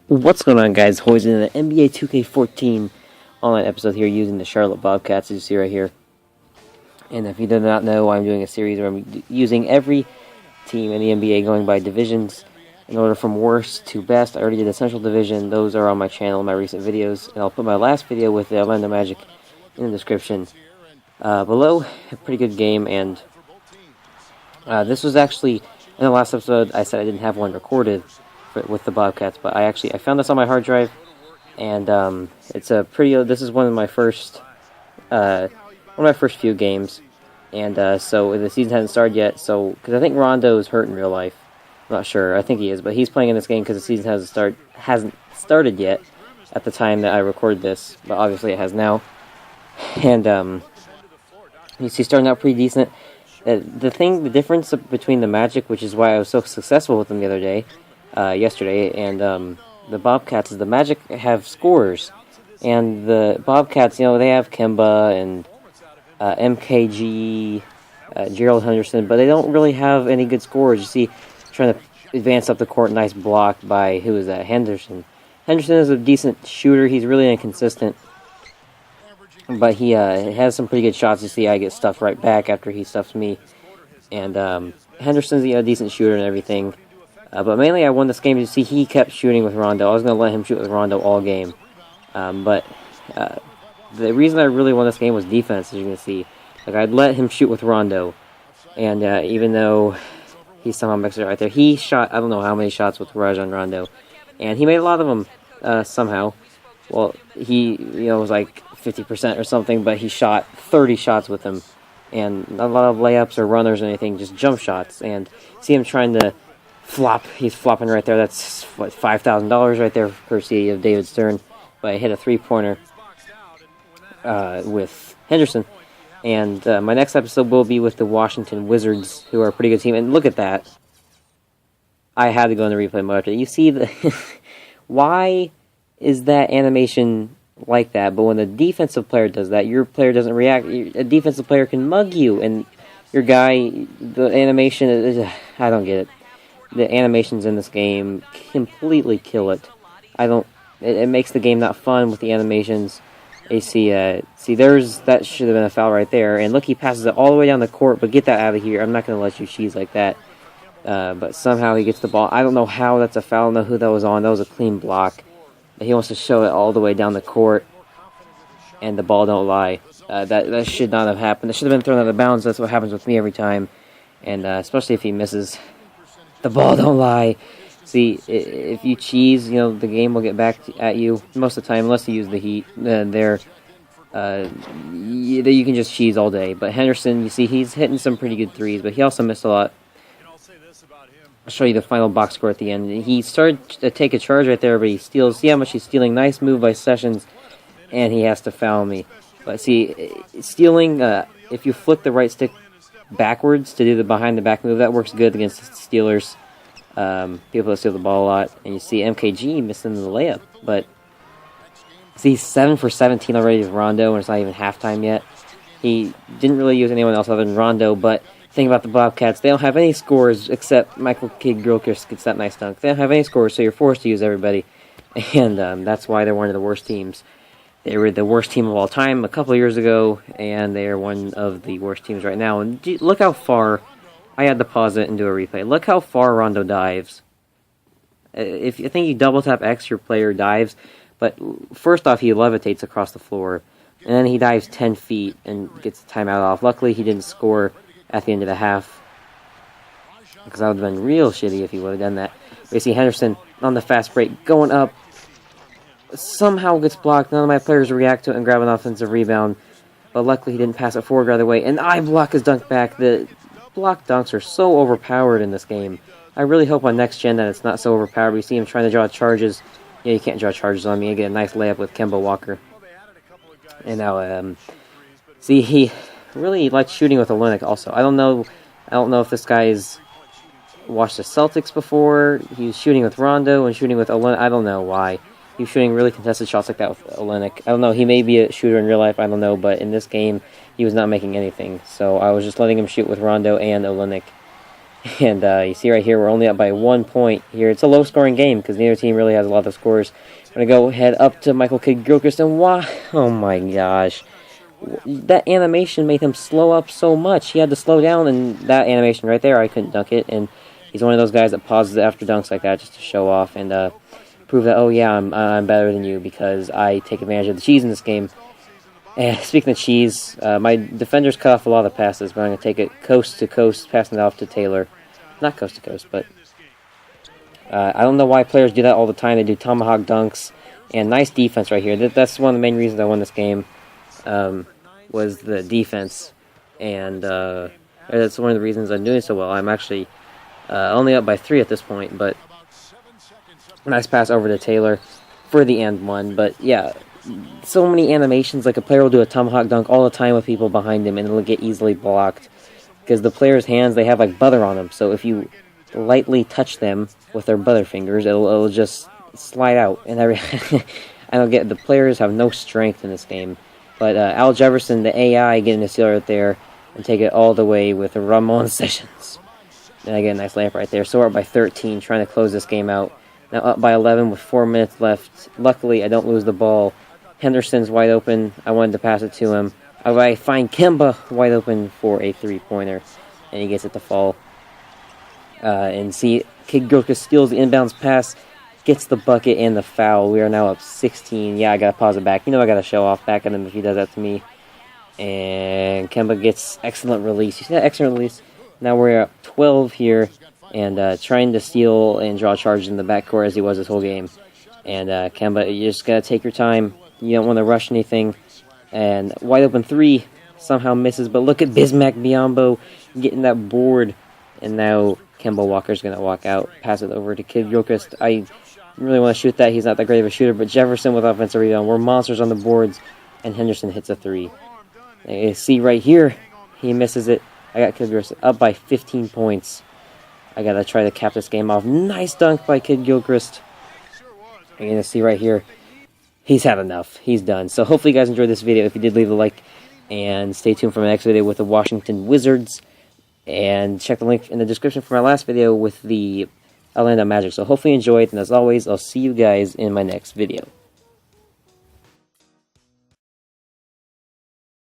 What's going on, guys? Hoy's in the NBA 2K14 online episode here using the Charlotte Bobcats, as you see right here. And if you do not know, I'm doing a series where I'm using every team in the NBA going by divisions in order from worst to best. I already did the Central Division. Those are on my channel in my recent videos. And I'll put my last video with the Orlando Magic in the description below. A pretty good game, and this was actually, in the last episode, I said I didn't have one recorded with the Bobcats, but I found this on my hard drive, and it's a pretty. This is one of my first few games, and so the season hasn't started yet. So because I think Rondo is hurt in real life, I'm not sure. I think he is, but he's playing in this game because the season hasn't started yet at the time that I recorded this, but obviously it has now. And you see, starting out pretty decent. The difference between the Magic, which is why I was so successful with them the other day. Yesterday, and the Bobcats is the Magic have scorers, and the Bobcats, they have Kemba and MKG, Gerald Henderson, but they don't really have any good scorers. You see, trying to advance up the court, nice block by, who is that, Henderson. Henderson is a decent shooter. He's really inconsistent, but he has some pretty good shots. You see, I get stuffed right back after he stuffs me, and Henderson's a decent shooter and everything. But mainly I won this game. You see, he kept shooting with Rondo. I was going to let him shoot with Rondo all game. But the reason I really won this game was defense, as you can see. Like, I'd let him shoot with Rondo. And even though he somehow mixed it right there, he shot, I don't know how many shots with Rajon Rondo. And he made a lot of them somehow. Well, he, was like 50% or something, but he shot 30 shots with him. And not a lot of layups or runners or anything, just jump shots. And see him trying to flop. He's flopping right there. That's what, $5,000 right there, courtesy of David Stern. But I hit a three-pointer with Henderson. And my next episode will be with the Washington Wizards, who are a pretty good team. And look at that. I had to go in the replay mode. You see, why is that animation like that? But when the defensive player does that, your player doesn't react. A defensive player can mug you, and your guy, the animation is, I don't get it. The animations in this game completely kill it. It makes the game not fun with the animations. You see, that should have been a foul right there. And look, he passes it all the way down the court, but get that out of here. I'm not going to let you cheese like that. But somehow he gets the ball. I don't know how that's a foul. I don't know who that was on. That was a clean block. But he wants to show it all the way down the court, and the ball don't lie. That should not have happened. It should have been thrown out of bounds. That's what happens with me every time, and especially if he misses. The ball don't lie. See, if you cheese, the game will get back at you most of the time, unless you use the heat. You can just cheese all day. But Henderson, you see, he's hitting some pretty good threes, but he also missed a lot. I'll show you the final box score at the end. He started to take a charge right there, but he steals. See how much he's stealing? Nice move by Sessions, and he has to foul me. But see, stealing, if you flick the right stick backwards to do the behind-the-back move, that works good against the Steelers. People that steal the ball a lot. And you see MKG missing the layup. But see, 7 for 17 already with Rondo, and it's not even halftime yet. He didn't really use anyone else other than Rondo, but the thing about the Bobcats, they don't have any scores except Michael Kidd-Gilchrist gets that nice dunk. They don't have any scores, so you're forced to use everybody. And that's why they're one of the worst teams. They were the worst team of all time a couple of years ago, and they are one of the worst teams right now. And look how far. I had to pause it and do a replay. Look how far Rondo dives. If you think you double tap X, your player dives. But first off, he levitates across the floor, and then he dives 10 feet and gets the timeout off. Luckily, he didn't score at the end of the half, because that would have been real shitty if he would have done that. But you see Henderson on the fast break going up. Somehow gets blocked. None of my players react to it and grab an offensive rebound. But luckily he didn't pass it forward right away. And I block his dunk back. The block dunks are so overpowered in this game. I really hope on next gen that it's not so overpowered. We see him trying to draw charges. Yeah, you can't draw charges on me. I get a nice layup with Kemba Walker. And now, see, he really likes shooting with Olenek also. I don't know if this guy's watched the Celtics before. He's shooting with Rondo and shooting with Olenek. I don't know why. He was shooting really contested shots like that with Olenek. I don't know, he may be a shooter in real life, I don't know, but in this game, he was not making anything. So I was just letting him shoot with Rondo and Olenek. And you see right here, we're only up by 1 point here. It's a low-scoring game because neither team really has a lot of scores. I'm going to go head up to Michael Kidd-Gilchrist, and wow, oh my gosh. That animation made him slow up so much. He had to slow down, and that animation right there, I couldn't dunk it. And he's one of those guys that pauses after dunks like that just to show off and prove that, oh yeah, I'm better than you because I take advantage of the cheese in this game. And speaking of cheese, my defenders cut off a lot of passes, but I'm going to take it coast to coast, passing it off to Taylor. Not coast to coast, but I don't know why players do that all the time. They do tomahawk dunks, and nice defense right here. That's one of the main reasons I won this game, was the defense, and that's one of the reasons I'm doing so well. I'm actually only up by 3 at this point, but nice pass over to Taylor for the and one. But yeah, so many animations. Like a player will do a tomahawk dunk all the time with people behind him, and it'll get easily blocked because the player's hands, they have like butter on them. So if you lightly touch them with their butter fingers, it'll just slide out. And I don't get, the players have no strength in this game. But Al Jefferson, the AI, getting the steal right there and take it all the way with Ramon Sessions. And I get a nice layup right there. So we're up by 13, trying to close this game out. Now up by 11 with 4 minutes left. Luckily, I don't lose the ball. Henderson's wide open. I wanted to pass it to him. I find Kemba wide open for a three-pointer, and he gets it to fall. And see, Kidd-Gilchrist steals the inbounds pass, gets the bucket and the foul. We are now up 16. Yeah, I gotta pause it back. You know I gotta show off back at him if he does that to me. And Kemba gets excellent release. You see that excellent release? Now we're up 12 here, and trying to steal and draw charges in the backcourt as he was this whole game. And Kemba, you just gotta take your time. You don't want to rush anything. And wide open 3 somehow misses, but look at Bismack Biyombo getting that board. And now Kemba Walker's going to walk out, pass it over to Kidd-Gilchrist. I really want to shoot that. He's not that great of a shooter, but Jefferson with offensive rebound. We're monsters on the boards, and Henderson hits a 3. And you see right here, he misses it. I got Kidd-Gilchrist up by 15 points. I got to try to cap this game off. Nice dunk by Kidd-Gilchrist. You're going to see right here, he's had enough. He's done. So hopefully you guys enjoyed this video. If you did, leave a like, and stay tuned for my next video with the Washington Wizards. And check the link in the description for my last video with the Orlando Magic. So hopefully you enjoyed, and as always, I'll see you guys in my next video.